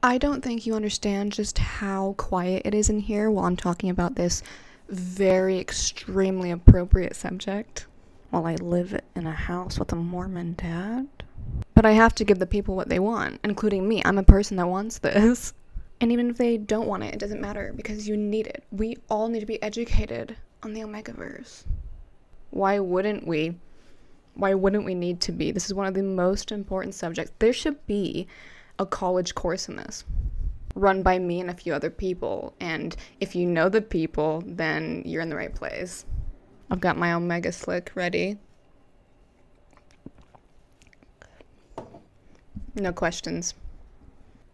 I don't think you understand just how quiet it is in here while I'm talking about this very extremely appropriate subject. While I live in a house with a Mormon dad. But I have to give the people what they want, including me. I'm a person that wants this. And even if they don't want it, it doesn't matter because you need it. We all need to be educated on the Omegaverse. Why wouldn't we? Why wouldn't we need to be? This is one of the most important subjects. There should be a college course in this, run by me and a few other people. And if you know the people, then you're in the right place. I've got my Omega Slick ready. No questions.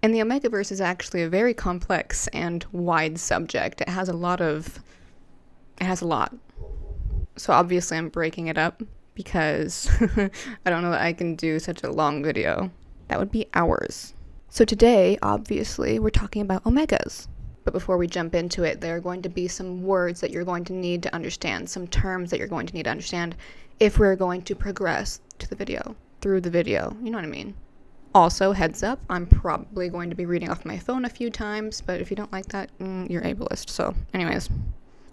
And the Omegaverse is actually a very complex and wide subject. It has a lot. So obviously I'm breaking it up because I don't know that I can do such a long video. That would be hours. So today, obviously, we're talking about omegas. But before we jump into it, there are going to be some words that you're going to need to understand, some terms that you're going to need to understand if we're going to progress to the video, through the video, you know what I mean? Also, heads up, I'm probably going to be reading off my phone a few times, but if you don't like that, you're ableist, so anyways.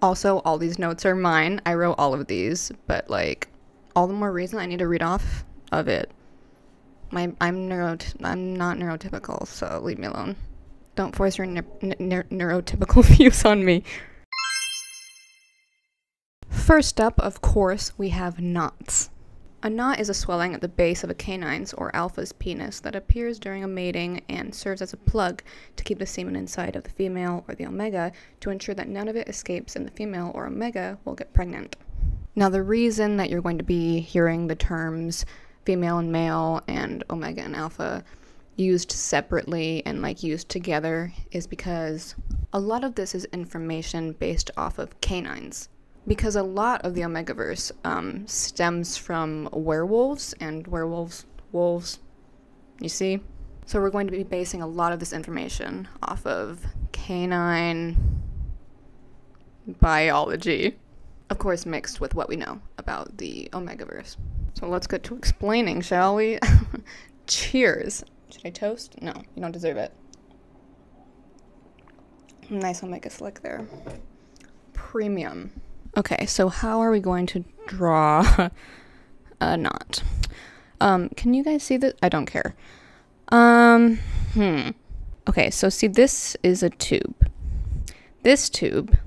Also, all these notes are mine. I wrote all of these, but like, all the more reason I need to read off of it. I'm not neurotypical, so leave me alone. Don't force your neurotypical views on me. First up, of course, we have knots. A knot is a swelling at the base of a canine's or alpha's penis that appears during a mating and serves as a plug to keep the semen inside of the female or the omega to ensure that none of it escapes and the female or omega will get pregnant. Now, the reason that you're going to be hearing the terms female and male and omega and alpha used separately and like used together is because a lot of this is information based off of canines. Because a lot of the Omegaverse stems from werewolves and wolves, you see? So we're going to be basing a lot of this information off of canine biology. Of course, mixed with what we know about the Omegaverse. So let's get to explaining, shall we? Cheers. Should I toast? No, you don't deserve it. Nice Omega Slick there. Premium. Okay, so how are we going to draw a knot? Can you guys see this? I don't care. Okay, so see, this is a tube. This tube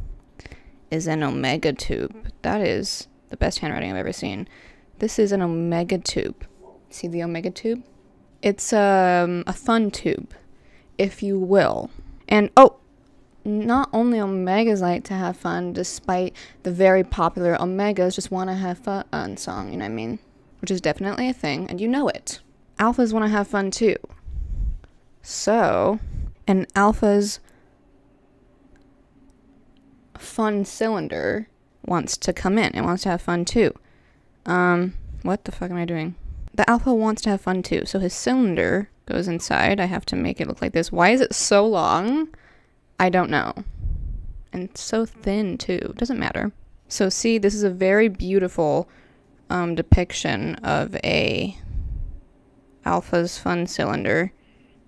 is an omega tube. That is the best handwriting I've ever seen. This is an omega tube. See the omega tube? It's a fun tube, if you will. And, oh, not only omegas like to have fun, despite the very popular Omegas Just Wanna Have Fun song, you know what I mean? Which is definitely a thing, and you know it. Alphas wanna have fun too. So, an alpha's fun cylinder wants to come in. It wants to have fun too. What the fuck am I doing? The alpha wants to have fun too, so his cylinder goes inside. I have to make it look like this. Why is it so long? I don't know. And so thin too. Doesn't matter. So see, this is a very beautiful depiction of a alpha's fun cylinder.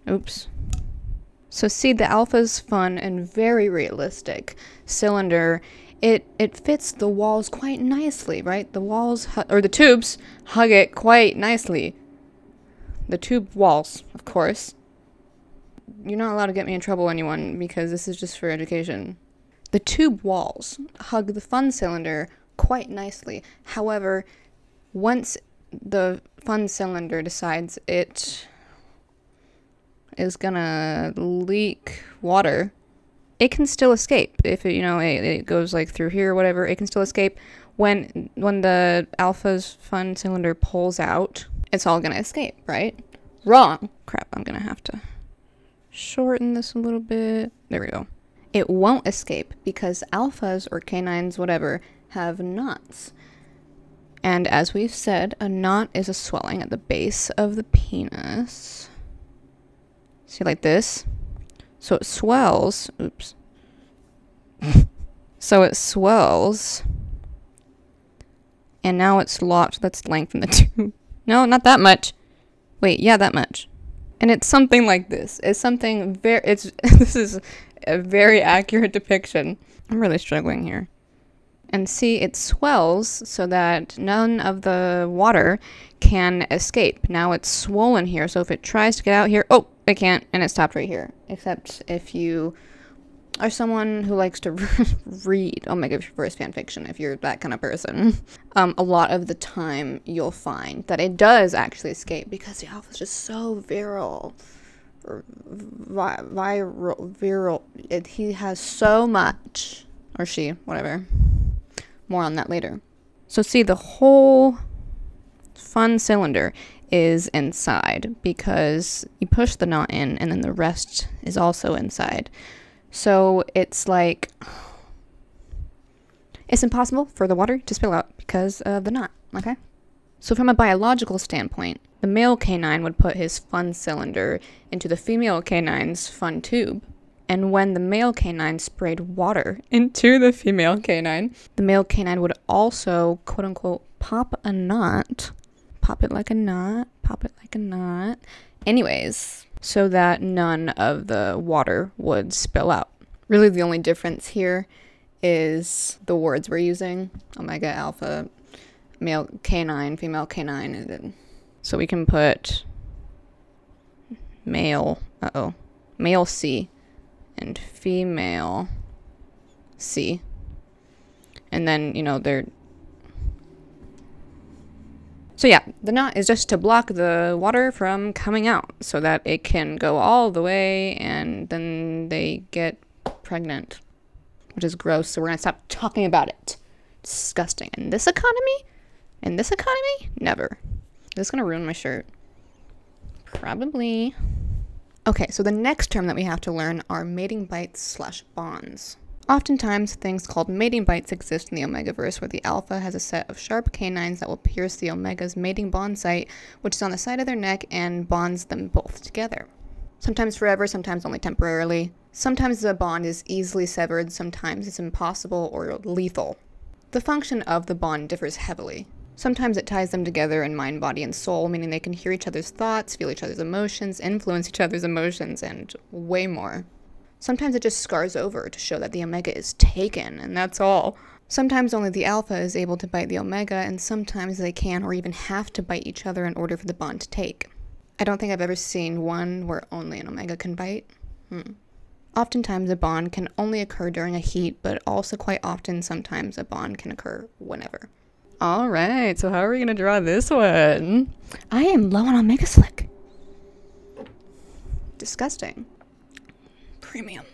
Oops. So see, the alpha's fun and very realistic cylinder, it fits the walls quite nicely, right? The walls, or the tubes, hug it quite nicely. The tube walls, of course. You're not allowed to get me in trouble, anyone, because this is just for education. The tube walls hug the fun cylinder quite nicely. However, once the fun cylinder decides it is gonna leak water, it can still escape. If it, it goes like through here or whatever, it can still escape. When the alpha's fun cylinder pulls out, it's all gonna escape, right? Wrong. Crap, I'm gonna have to shorten this a little bit. There we go. It won't escape because alphas or canines, whatever, have knots. And as we've said, a knot is a swelling at the base of the penis. See, like this? So it swells. Oops. So it swells. And now it's locked. Let's lengthen the tube. No, not that much. Wait, yeah, that much. And it's something like this. It's something very, this is a very accurate depiction. I'm really struggling here. And see, it swells so that none of the water can escape. Now it's swollen here, so if it tries to get out here, oh, it can't, and it stopped right here. Except if you are someone who likes to read Omegaverse fanfiction, if you're that kind of person, a lot of the time you'll find that it does actually escape because the alpha is just so virile. He has so much, or she, whatever. More on that later. So see, the whole fun cylinder is inside because you push the knot in and then the rest is also inside. So it's like, it's impossible for the water to spill out because of the knot, okay? So from a biological standpoint, the male canine would put his fun cylinder into the female canine's fun tube. And when the male canine sprayed water into the female canine, the male canine would also, quote unquote, pop a knot. Pop it like a knot, pop it like a knot. Anyways, so that none of the water would spill out. Really the only difference here is the words we're using. Omega, alpha, male canine, female canine. And then, so we can put male, male C and female C. And then, you know, they're... So yeah, the knot is just to block the water from coming out so that it can go all the way and then they get pregnant, which is gross. So we're gonna stop talking about it. Disgusting. In this economy? Never. This is gonna ruin my shirt. Probably. Okay, so the next term that we have to learn are mating bites / bonds. Oftentimes, things called mating bites exist in the Omegaverse, where the alpha has a set of sharp canines that will pierce the omega's mating bond site, which is on the side of their neck, and bonds them both together. Sometimes forever, sometimes only temporarily. Sometimes the bond is easily severed, sometimes it's impossible or lethal. The function of the bond differs heavily. Sometimes it ties them together in mind, body, and soul, meaning they can hear each other's thoughts, feel each other's emotions, influence each other's emotions, and way more. Sometimes it just scars over to show that the omega is taken, and that's all. Sometimes only the alpha is able to bite the omega, and sometimes they can or even have to bite each other in order for the bond to take. I don't think I've ever seen one where only an omega can bite. Oftentimes a bond can only occur during a heat, but also quite often sometimes a bond can occur whenever. Alright, so how are we going to draw this one? I am low on Omega Slick. Disgusting. Premium.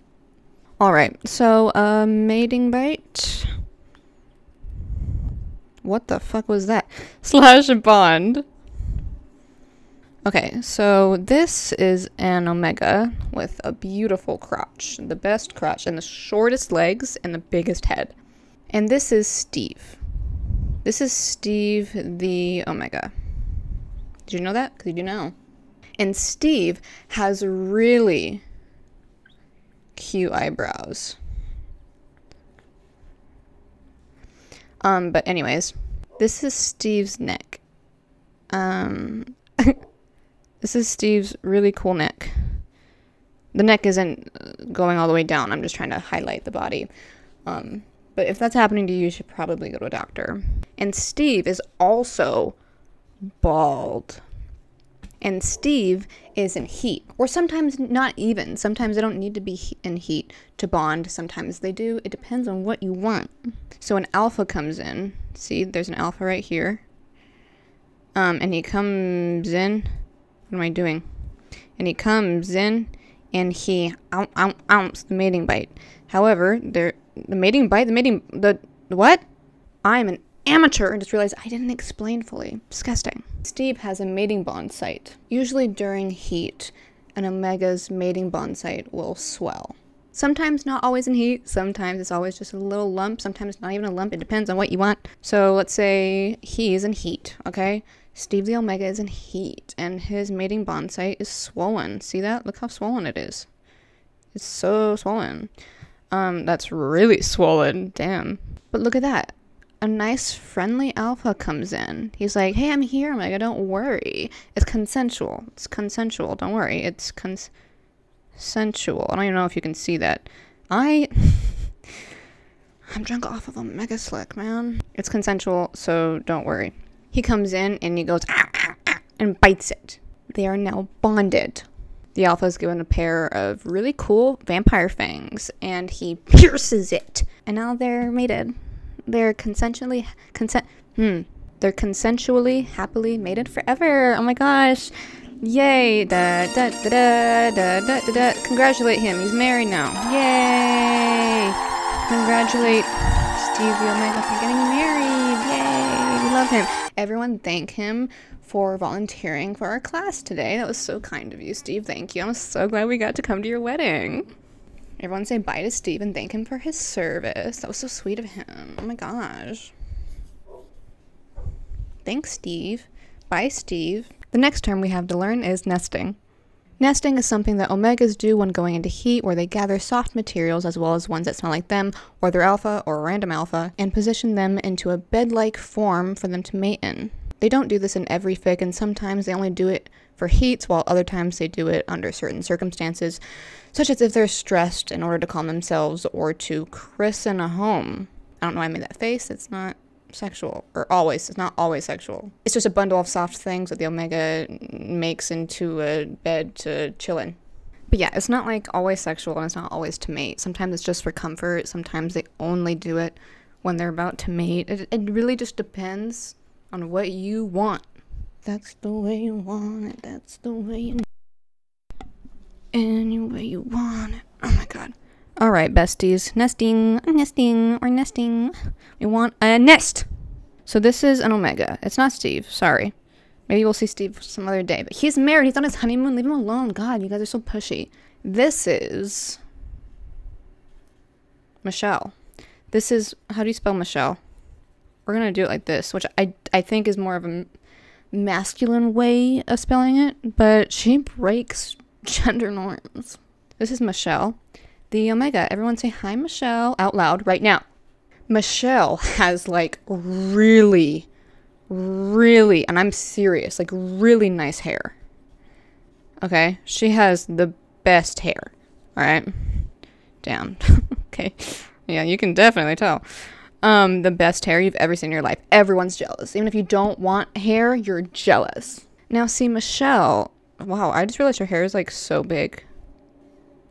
Alright, so, mating bite. What the fuck was that? / bond. Okay, so this is an omega with a beautiful crotch. The best crotch and the shortest legs and the biggest head. And this is Steve. This is Steve the omega. Did you know that? Because you do know. And Steve has really cute eyebrows. But anyways, this is Steve's neck. This is Steve's really cool neck. The neck isn't going all the way down. I'm just trying to highlight the body. But if that's happening to you, you should probably go to a doctor. And Steve is also bald. And Steve is in heat. Or sometimes not even. Sometimes they don't need to be in heat to bond. Sometimes they do. It depends on what you want. So an alpha comes in. See, there's an alpha right here. And he comes in. What am I doing? And he comes in and he ounce the mating bite. However, the what? I'm an amateur and just realized I didn't explain fully. Disgusting. Steve has a mating bond site. Usually during heat, an omega's mating bond site will swell. Sometimes not always in heat, sometimes it's always just a little lump, sometimes not even a lump, it depends on what you want. So let's say he's in heat, okay? Steve the omega is in heat, and his mating bond site is swollen. See that? Look how swollen it is. It's so swollen. That's really swollen. Damn. But look at that. a nice friendly alpha comes in. He's like, hey, I'm here, Omega, don't worry. It's consensual. It's consensual, don't worry. It's consensual. I don't even know if you can see that. I'm drunk off of Omega Slick, man. It's consensual, so don't worry. He comes in and he goes, ah, ah, ah, and bites it. They are now bonded. The alpha is given a pair of really cool vampire fangs, and he pierces it. And now they're mated. They're consensually happily mated forever. Oh my gosh. Yay. Da, da, da, da, da, da, da, da. Congratulate him. He's married now. Yay. Congratulate Steve the Omega for getting married. Yay. We love him. Everyone thank him for volunteering for our class today. That was so kind of you, Steve. Thank you. I'm so glad we got to come to your wedding. Everyone say bye to Steve and thank him for his service. That was so sweet of him. Oh my gosh. Thanks, Steve. Bye, Steve. The next term we have to learn is nesting. Nesting is something that Omegas do when going into heat, where they gather soft materials as well as ones that smell like them, or their alpha, or a random alpha, and position them into a bed-like form for them to mate in. They don't do this in every fic, and sometimes they only do it for heats, while other times they do it under certain circumstances, such as if they're stressed in order to calm themselves or to christen a home. I don't know why I made that face. It's not sexual. It's not always sexual. It's just a bundle of soft things that the Omega makes into a bed to chill in. But yeah, it's not like always sexual, and it's not always to mate. Sometimes it's just for comfort. Sometimes they only do it when they're about to mate. It really just depends on what you want. That's the way you want it. That's the way you any way you want it. Oh my god. Alright, besties. Nesting. We want a nest. So this is an Omega. It's not Steve. Sorry. Maybe we'll see Steve some other day. But he's married. He's on his honeymoon. Leave him alone. God, you guys are so pushy. This is Michelle. This is... How do you spell Michelle? We're going to do it like this, which I think is more of a masculine way of spelling it, but she breaks gender norms. This is Michelle, the Omega. Everyone say hi, Michelle, out loud right now. Michelle has like really, and I'm serious, like really nice hair. Okay? She has the best hair. Alright? Damn. Okay. Yeah, you can definitely tell. The best hair you've ever seen in your life. Everyone's jealous. Even if you don't want hair, you're jealous. Now, see, Michelle... Wow, I just realized her hair is, like, so big.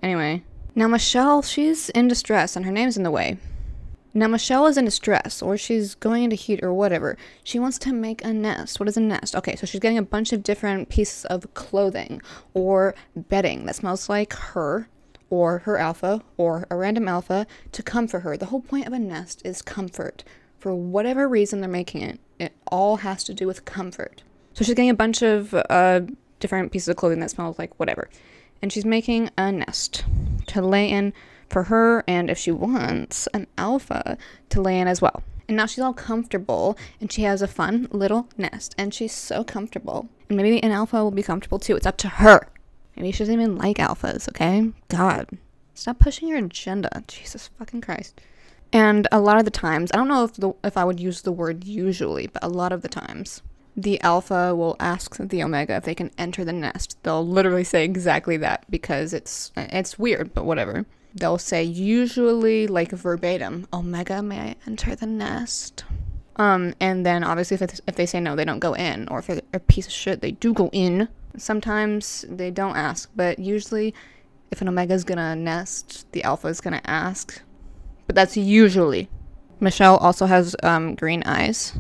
Anyway. Now, Michelle, she's in distress, and her name's in the way. Now, Michelle is in distress, or she's going into heat, or whatever. She wants to make a nest. What is a nest? Okay, so she's getting a bunch of different pieces of clothing, or bedding that smells like her, or her alpha, or a random alpha, to comfort her. The whole point of a nest is comfort. For whatever reason they're making it, it all has to do with comfort. So she's getting a bunch of different pieces of clothing that smells like whatever. And she's making a nest to lay in for her, and if she wants, an alpha to lay in as well. And now she's all comfortable, and she has a fun little nest, and she's so comfortable. And maybe an alpha will be comfortable too. It's up to her. Maybe she doesn't even like alphas, okay? God. Stop pushing your agenda. Jesus fucking Christ. And a lot of the times, I don't know if I would use the word usually, but a lot of the times, the alpha will ask the Omega if they can enter the nest. They'll literally say exactly that, because it's weird, but whatever. They'll say usually, like verbatim, Omega, may I enter the nest? And then obviously if they say no, they don't go in. Or if they're a piece of shit, they do go in. Sometimes they don't ask, but usually if an Omega's gonna nest, the alpha is gonna ask. But that's usually. Michelle also has green eyes.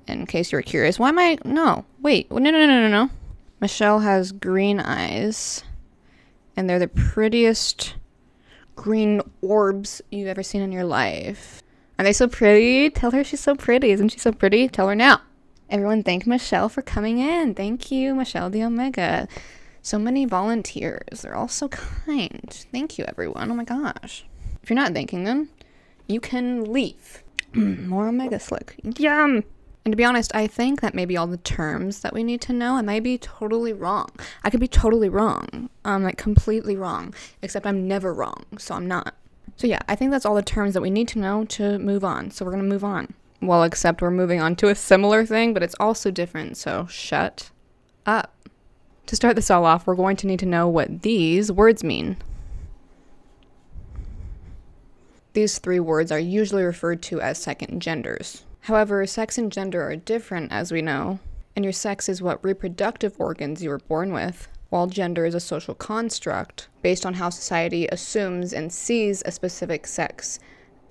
In case you're curious. Why am I... No. Wait. No. Michelle has green eyes. And they're the prettiest green orbs you've ever seen in your life. Are they so pretty? Tell her she's so pretty. Isn't she so pretty? Tell her now. Everyone thank Michelle for coming in. Thank you, Michelle the Omega. So many volunteers. They're all so kind. Thank you, everyone. Oh my gosh. If you're not thanking them, you can leave. More Omega Slick. Yum! And to be honest, I think that maybe all the terms that we need to know, I might be totally wrong. I could be totally wrong. Like completely wrong. Except I'm never wrong, so I'm not. So yeah, I think that's all the terms that we need to know to move on. So we're going to move on. Well, except we're moving on to a similar thing, but it's also different. So shut up. To start this all off, we're going to need to know what these words mean. These three words are usually referred to as second genders. However, sex and gender are different, as we know, and your sex is what reproductive organs you were born with, while gender is a social construct based on how society assumes and sees a specific sex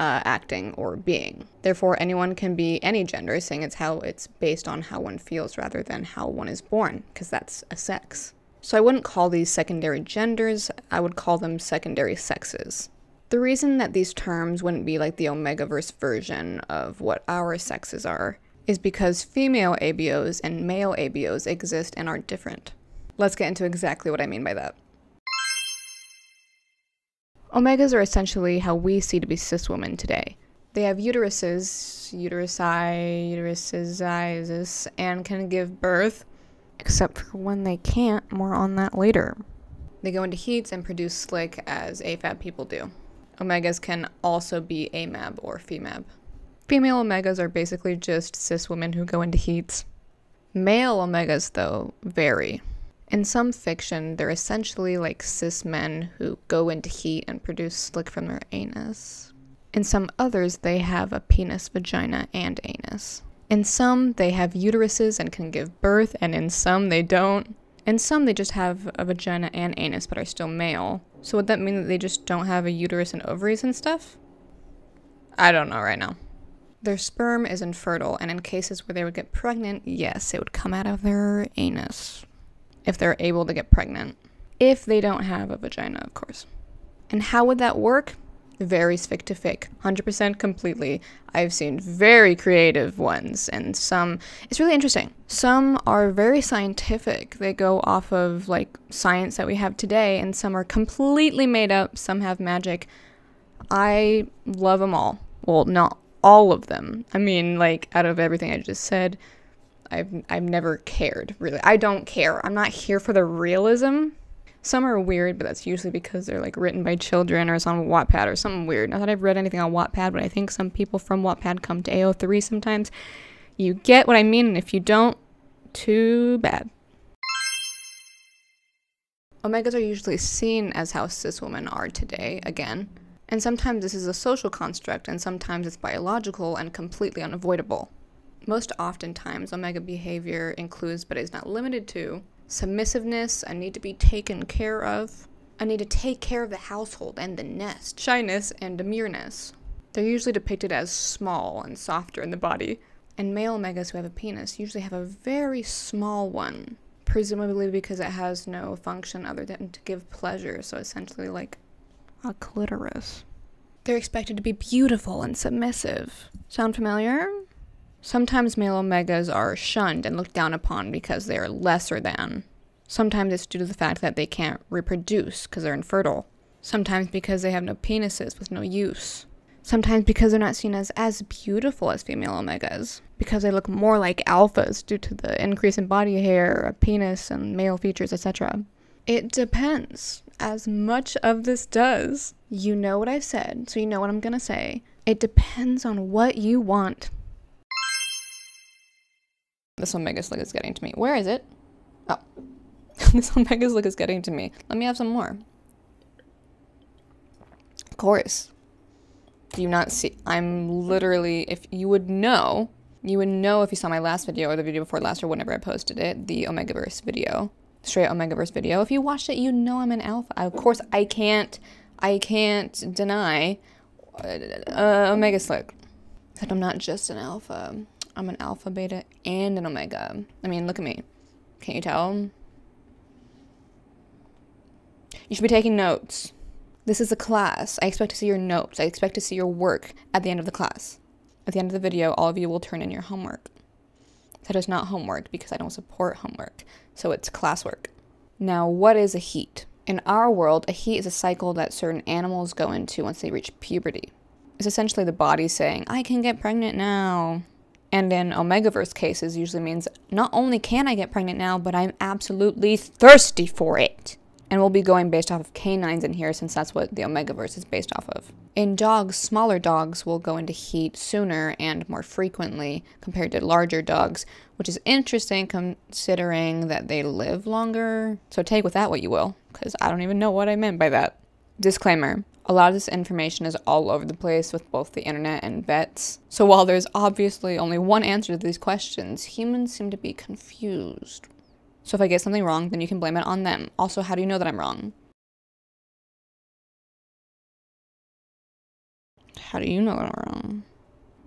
acting or being. Therefore, anyone can be any gender, saying it's based on how one feels rather than how one is born, because that's a sex. So I wouldn't call these secondary genders, I would call them secondary sexes. The reason that these terms wouldn't be like the Omegaverse version of what our sexes are is because female ABOs and male ABOs exist and are different. Let's get into exactly what I mean by that. Omegas are essentially how we see to be cis women today. They have uteruses, and can give birth, except for when they can't. More on that later. They go into heats and produce slick as AFAB people do. Omegas can also be AMAB or FEMAB. Female Omegas are basically just cis women who go into heats. Male Omegas, though, vary. In some fiction, they're essentially like cis men who go into heat and produce slick from their anus. In some others, they have a penis, vagina, and anus. In some, they have uteruses and can give birth, and in some, they don't. In some, they just have a vagina and anus but are still male. So would that mean that they just don't have a uterus and ovaries and stuff? I don't know right now. Their sperm is infertile, and in cases where they would get pregnant, yes, it would come out of their anus. If they're able to get pregnant. If they don't have a vagina, of course. And how would that work? Varies fic to fic. 100% completely. I've seen very creative ones, and some... It's really interesting. Some are very scientific. They go off of, like, science that we have today, and some are completely made up. Some have magic. I love them all. Well, not all of them. I mean, like, out of everything I just said... I've never cared, really. I don't care. I'm not here for the realism. Some are weird, but that's usually because they're like written by children or it's on Wattpad or something weird. Not that I've read anything on Wattpad, but I think some people from Wattpad come to AO3 sometimes. You get what I mean, and if you don't, too bad. Omegas are usually seen as how cis women are today, again. And sometimes this is a social construct, and sometimes it's biological and completely unavoidable. Most oftentimes, Omega behavior includes, but is not limited to, submissiveness, a need to be taken care of, a need to take care of the household and the nest, shyness, and demureness. They're usually depicted as small and softer in the body, and male Omegas who have a penis usually have a very small one, presumably because it has no function other than to give pleasure, so essentially like a clitoris. They're expected to be beautiful and submissive. Sound familiar? Sometimes male Omegas are shunned and looked down upon because they are lesser than. Sometimes it's due to the fact that they can't reproduce because they're infertile. Sometimes because they have no penises with no use. Sometimes because they're not seen as beautiful as female Omegas. Because they look more like alphas due to the increase in body hair, a penis, and male features, etc. It depends. As much of this does. You know what I've said, so you know what I'm gonna say. It depends on what you want. This Omega Slick is getting to me. Where is it? Oh. This Omega Slick is getting to me. Let me have some more. Of course. Do you not see? I'm literally, if you would know if you saw my last video or the video before last or whenever I posted it, the Omegaverse video. Straight Omegaverse video. If you watched it, you know I'm an alpha. Of course, I can't deny Omega Slick. That I'm not just an alpha. I'm an alpha, beta, and an omega. I mean, look at me. Can't you tell? You should be taking notes. This is a class. I expect to see your notes. I expect to see your work at the end of the class. At the end of the video, all of you will turn in your homework. That is not homework because I don't support homework. So it's classwork. Now, what is a heat? In our world, a heat is a cycle that certain animals go into once they reach puberty. It's essentially the body saying, I can get pregnant now. And in Omegaverse cases usually means not only can I get pregnant now, but I'm absolutely thirsty for it. And we'll be going based off of canines in here since that's what the Omegaverse is based off of. In dogs, smaller dogs will go into heat sooner and more frequently compared to larger dogs, which is interesting considering that they live longer. So take with that what you will, because I don't even know what I meant by that. Disclaimer. A lot of this information is all over the place with both the internet and vets. So while there's obviously only one answer to these questions, humans seem to be confused. So if I get something wrong, then you can blame it on them. Also, how do you know that I'm wrong? How do you know that I'm wrong?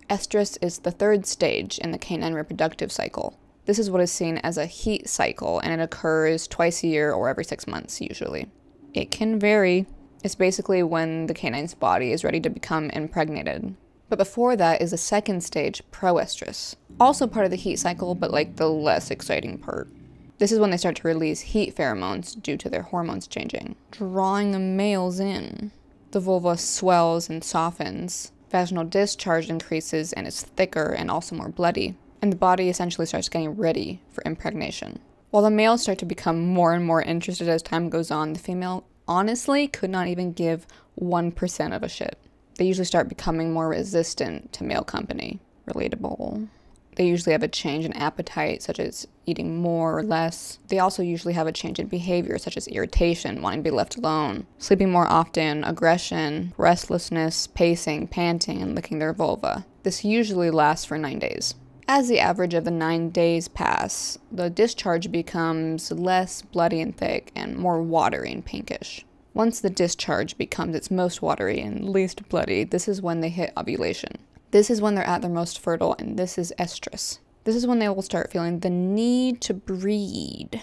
Estrus is the third stage in the canine reproductive cycle. This is what is seen as a heat cycle, and it occurs twice a year or every 6 months, usually. It can vary. It's basically when the canine's body is ready to become impregnated. But before that is the second stage, proestrus. Also part of the heat cycle, but like the less exciting part. This is when they start to release heat pheromones due to their hormones changing, drawing the males in. The vulva swells and softens. Vaginal discharge increases and is thicker and also more bloody. And the body essentially starts getting ready for impregnation. While the males start to become more and more interested as time goes on, the female honestly could not even give 1% of a shit. They usually start becoming more resistant to male company. Relatable. They usually have a change in appetite, such as eating more or less. They also usually have a change in behavior, such as irritation, wanting to be left alone, sleeping more often, aggression, restlessness, pacing, panting, and licking their vulva. This usually lasts for 9 days. As the average of the 9 days pass, the discharge becomes less bloody and thick and more watery and pinkish. Once the discharge becomes its most watery and least bloody, this is when they hit ovulation. This is when they're at their most fertile, and this is estrus. This is when they will start feeling the need to breed,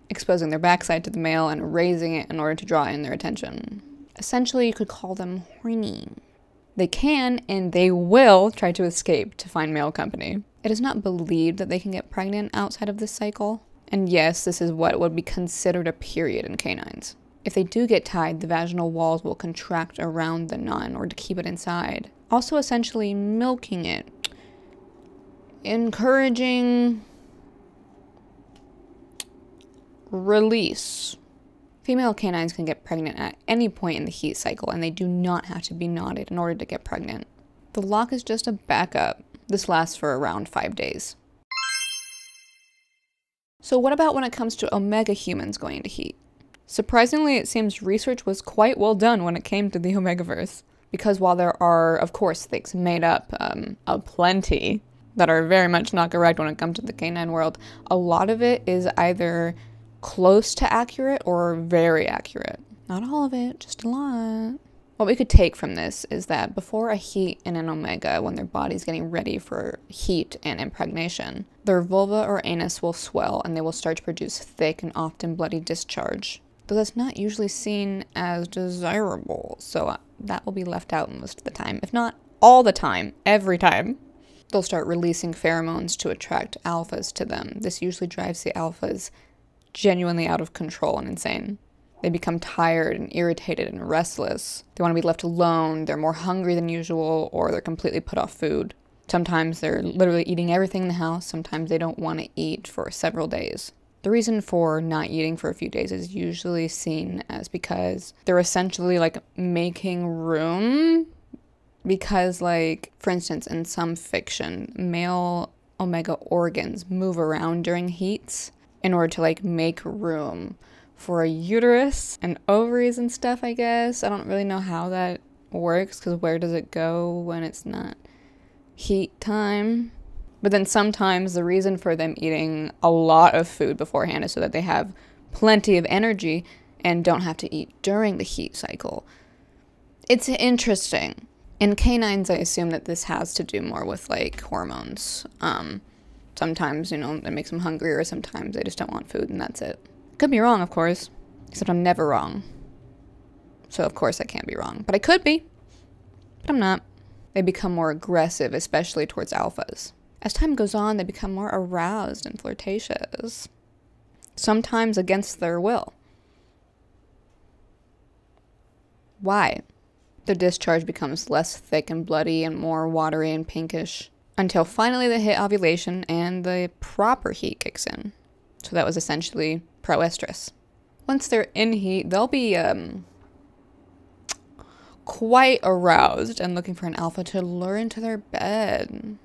exposing their backside to the male and raising it in order to draw in their attention. Essentially, you could call them horny. They can, and they will, try to escape to find male company. It is not believed that they can get pregnant outside of this cycle. And yes, this is what would be considered a period in canines. If they do get tied, the vaginal walls will contract around the knot in order to keep it inside. Also essentially milking it. Encouraging release. Female canines can get pregnant at any point in the heat cycle, and they do not have to be knotted in order to get pregnant. The lock is just a backup. This lasts for around 5 days. So what about when it comes to omega humans going into heat? Surprisingly, it seems research was quite well done when it came to the Omegaverse. Because while there are, of course, things made up of plenty that are very much not correct when it comes to the canine world, a lot of it is either close to accurate or very accurate. Not all of it, just a lot. What we could take from this is that before a heat in an omega, when their body's getting ready for heat and impregnation, their vulva or anus will swell and they will start to produce thick and often bloody discharge. Though that's not usually seen as desirable, so that will be left out most of the time. If not all the time, every time. They'll start releasing pheromones to attract alphas to them. This usually drives the alphas genuinely out of control and insane. They become tired and irritated and restless. They want to be left alone, they're more hungry than usual, or they're completely put off food. Sometimes they're literally eating everything in the house, sometimes they don't want to eat for several days. The reason for not eating for a few days is usually seen as because they're essentially like making room. Because like, for instance, in some fiction, male omega organs move around during heats in order to like make room for a uterus and ovaries and stuff, I guess. I don't really know how that works because where does it go when it's not heat time? But then sometimes the reason for them eating a lot of food beforehand is so that they have plenty of energy and don't have to eat during the heat cycle. It's interesting. In canines, I assume that this has to do more with like hormones. Sometimes, you know, it makes them hungrier, sometimes they just don't want food and that's it. Could be wrong, of course, except I'm never wrong. So of course I can't be wrong, but I could be, but I'm not. They become more aggressive, especially towards alphas. As time goes on, they become more aroused and flirtatious, sometimes against their will. Why? Their discharge becomes less thick and bloody and more watery and pinkish, until finally they hit ovulation and the proper heat kicks in. So that was essentially proestrus. Once they're in heat, they'll be quite aroused and looking for an alpha to lure into their bed.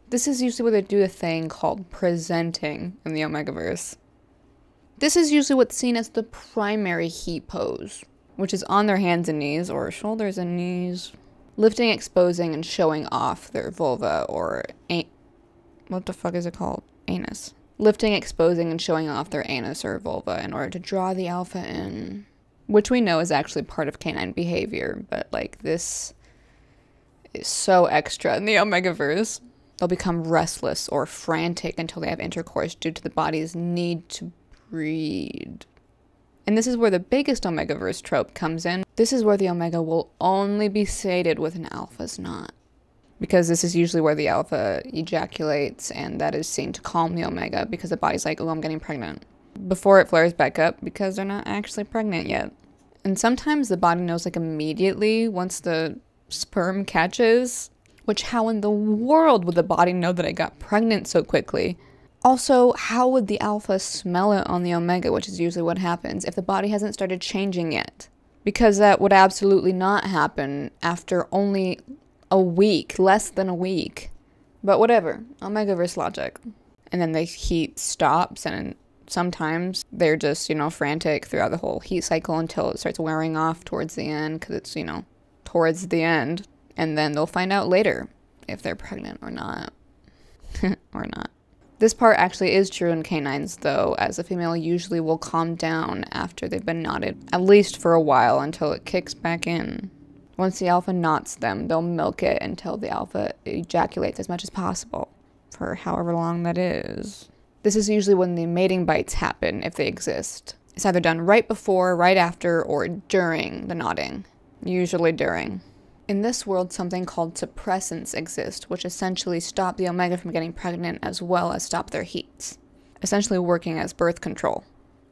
This is usually where they do a thing called presenting in the Omegaverse. This is usually what's seen as the primary heat pose, which is on their hands and knees, or shoulders and knees, lifting, exposing, and showing off their vulva, or what the fuck is it called? Anus. Lifting, exposing, and showing off their anus or vulva in order to draw the alpha in, which we know is actually part of canine behavior, but like this is so extra in the Omegaverse. They'll become restless or frantic until they have intercourse due to the body's need to breed. And this is where the biggest Omegaverse trope comes in. This is where the Omega will only be sated with an alpha's not. Because this is usually where the alpha ejaculates, and that is seen to calm the Omega because the body's like, oh, I'm getting pregnant. Before it flares back up because they're not actually pregnant yet. And sometimes the body knows like immediately once the sperm catches, which how in the world would the body know that it got pregnant so quickly? Also, how would the alpha smell it on the Omega, which is usually what happens, if the body hasn't started changing yet? Because that would absolutely not happen after only a week, less than a week. But whatever, Omegaverse logic. And then the heat stops, and sometimes they're just, frantic throughout the whole heat cycle until it starts wearing off towards the end, because it's, towards the end. And then they'll find out later if they're pregnant or not. Or not. This part actually is true in canines, though, as the female usually will calm down after they've been knotted, at least for a while until it kicks back in. Once the alpha knots them, they'll milk it until the alpha ejaculates as much as possible, for however long that is. This is usually when the mating bites happen, if they exist. It's either done right before, right after, or during the knotting. Usually during. In this world, something called suppressants exist, which essentially stop the Omega from getting pregnant as well as stop their heats, essentially working as birth control.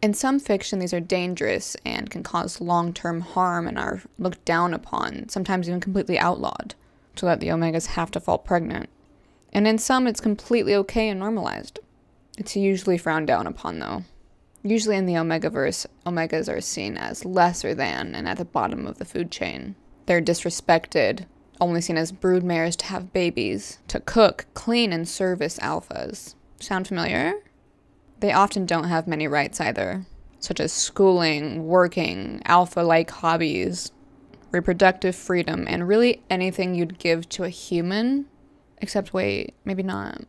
In some fiction, these are dangerous and can cause long-term harm and are looked down upon, sometimes even completely outlawed, to let the Omegas have to fall pregnant. And in some, it's completely okay and normalized. It's usually frowned down upon, though. Usually in the Omegaverse, Omegas are seen as lesser than and at the bottom of the food chain. They're disrespected, only seen as broodmares to have babies, to cook, clean, and service alphas. Sound familiar? They often don't have many rights either, such as schooling, working, alpha-like hobbies, reproductive freedom, and really anything you'd give to a human, except wait, maybe not.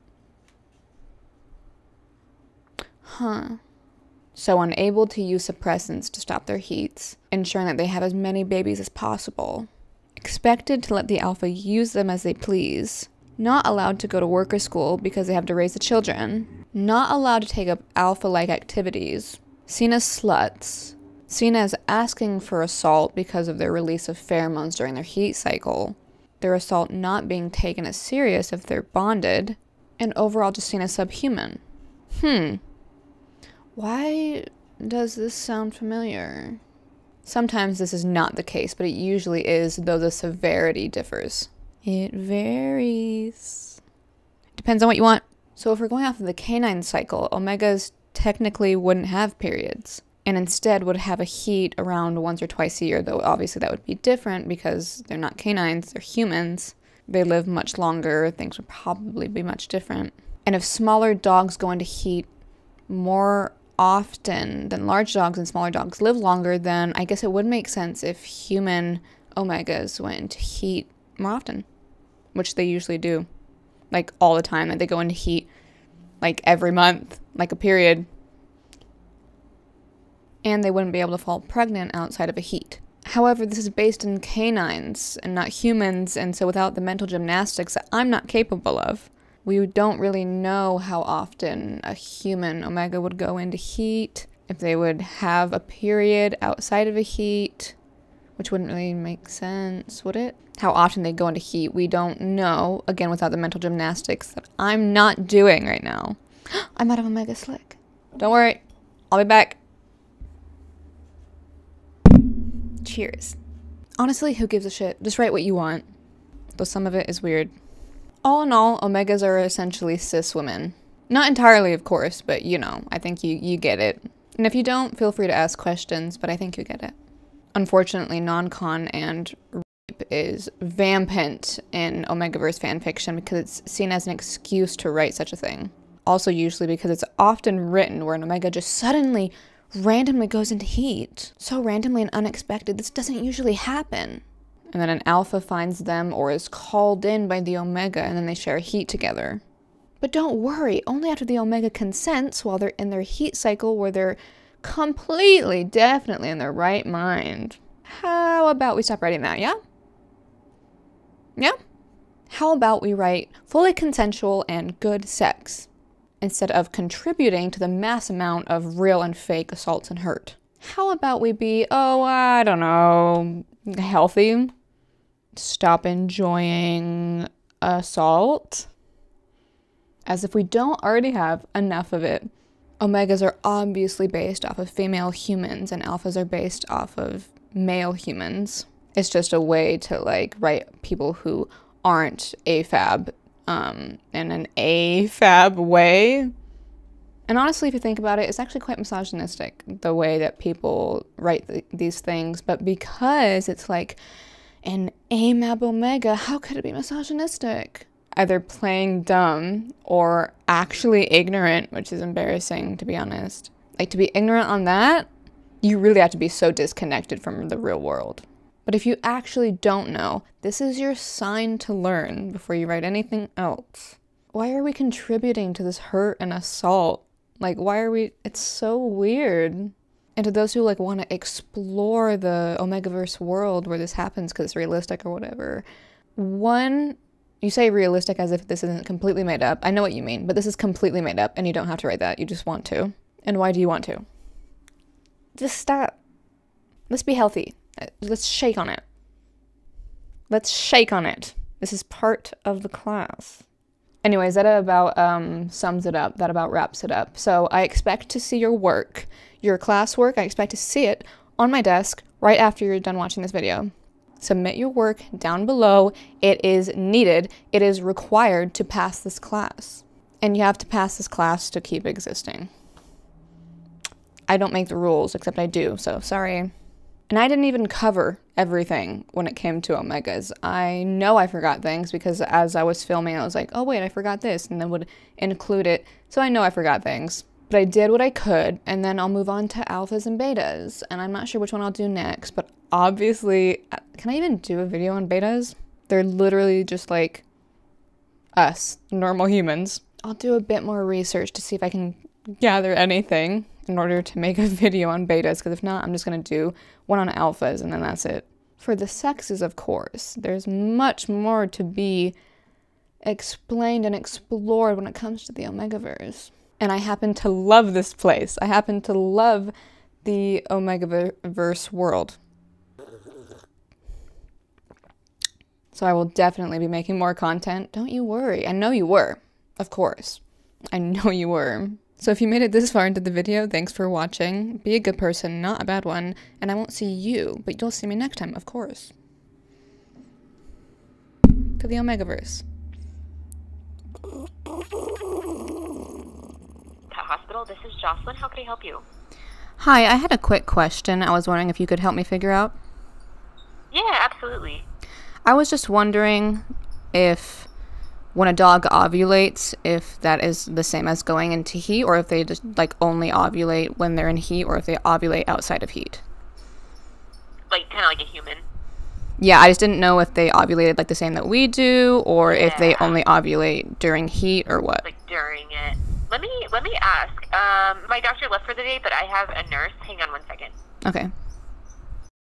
So unable to use suppressants to stop their heats, ensuring that they have as many babies as possible. Expected to let the alpha use them as they please. Not allowed to go to work or school because they have to raise the children. Not allowed to take up alpha-like activities. Seen as sluts. Seen as asking for assault because of their release of pheromones during their heat cycle. Their assault not being taken as serious if they're bonded. And overall just seen as subhuman. Why does this sound familiar? Sometimes this is not the case, but it usually is, though the severity differs. It varies. Depends on what you want. So if we're going off of the canine cycle, Omegas technically wouldn't have periods, and instead would have a heat around once or twice a year, though obviously that would be different because they're not canines, they're humans. They live much longer, things would probably be much different. And if smaller dogs go into heat more often than large dogs and smaller dogs live longer, then I guess it would make sense if human Omegas went into heat more often, which they usually do, like all the time. That they go into heat like every month, like a period, and they wouldn't be able to fall pregnant outside of a heat. However, this is based in canines and not humans, and so without the mental gymnastics that I'm not capable of, we don't really know how often a human Omega would go into heat, if they would have a period outside of a heat, which wouldn't really make sense, would it? How often they go into heat, we don't know, again, without the mental gymnastics that I'm not doing right now. I'm out of Omega Slick. Don't worry, I'll be back. Cheers. Honestly, who gives a shit? Just write what you want, though some of it is weird. All in all, Omegas are essentially cis women. Not entirely, of course, but you know, I think you get it. And if you don't, feel free to ask questions, but I think you get it. Unfortunately, non-con and rape is vampant in Omegaverse fanfiction because it's seen as an excuse to write such a thing. Also usually because it's often written where an Omega just suddenly, randomly goes into heat. So randomly and unexpected, this doesn't usually happen. And then an alpha finds them or is called in by the Omega and then they share heat together. But don't worry, only after the Omega consents while they're in their heat cycle where they're completely, definitely in their right mind. How about we stop writing that, yeah? Yeah? How about we write fully consensual and good sex instead of contributing to the mass amount of real and fake assaults and hurt? How about we be, I don't know, healthy? Stop enjoying assault? As if we don't already have enough of it. Omegas are obviously based off of female humans and alphas are based off of male humans. It's just a way to like write people who aren't AFAB in an AFAB way. And honestly, if you think about it, it's actually quite misogynistic, the way that people write these things. But because it's like an AMAB Omega, how could it be misogynistic? Either playing dumb or actually ignorant, which is embarrassing, to be honest. Like, to be ignorant on that, you really have to be so disconnected from the real world. But if you actually don't know, this is your sign to learn before you write anything else. Why are we contributing to this hurt and assault? Like, why are we... It's so weird. And to those who, like, want to explore the Omegaverse world where this happens because it's realistic or whatever, you say realistic as if this isn't completely made up. I know what you mean, but this is completely made up, and you don't have to write that. You just want to. And why do you want to? Just stop. Let's be healthy. Let's shake on it. Let's shake on it. This is part of the class. Anyways, that about sums it up. That about wraps it up. So I expect to see your work, your classwork. I expect to see it on my desk right after you're done watching this video. Submit your work down below. It is needed. It is required to pass this class. And you have to pass this class to keep existing. I don't make the rules, except I do, so sorry. And I didn't even cover everything when it came to Omegas. I know I forgot things because as I was filming, I was like, oh wait, I forgot this, and then would include it. So I know I forgot things. But I did what I could, and then I'll move on to alphas and betas. And I'm not sure which one I'll do next, but obviously, can I even do a video on betas? They're literally just like us, normal humans. I'll do a bit more research to see if I can gather anything in order to make a video on betas, because if not, I'm just going to do one on alphas, and then that's it. For the sexes, of course, there's much more to be explained and explored when it comes to the Omegaverse. And I happen to love this place. I happen to love the Omegaverse world. So I will definitely be making more content. Don't you worry. I know you were, of course. I know you were. So if you made it this far into the video, thanks for watching. Be a good person, not a bad one. And I won't see you, but you'll see me next time, of course. To the Omegaverse. Hospital, this is Jocelyn. How can I help you? Hi, I had a quick question. I was wondering if you could help me figure out. Yeah, absolutely. I was just wondering if when a dog ovulates, if that is the same as going into heat, or if they just like only ovulate when they're in heat, or if they ovulate outside of heat. Like kind of like a human. Yeah, I just didn't know if they ovulated like the same that we do, or if they only ovulate during heat or what. Like during it. Let me ask. My doctor left for the day, but I have a nurse. Hang on one second. Okay.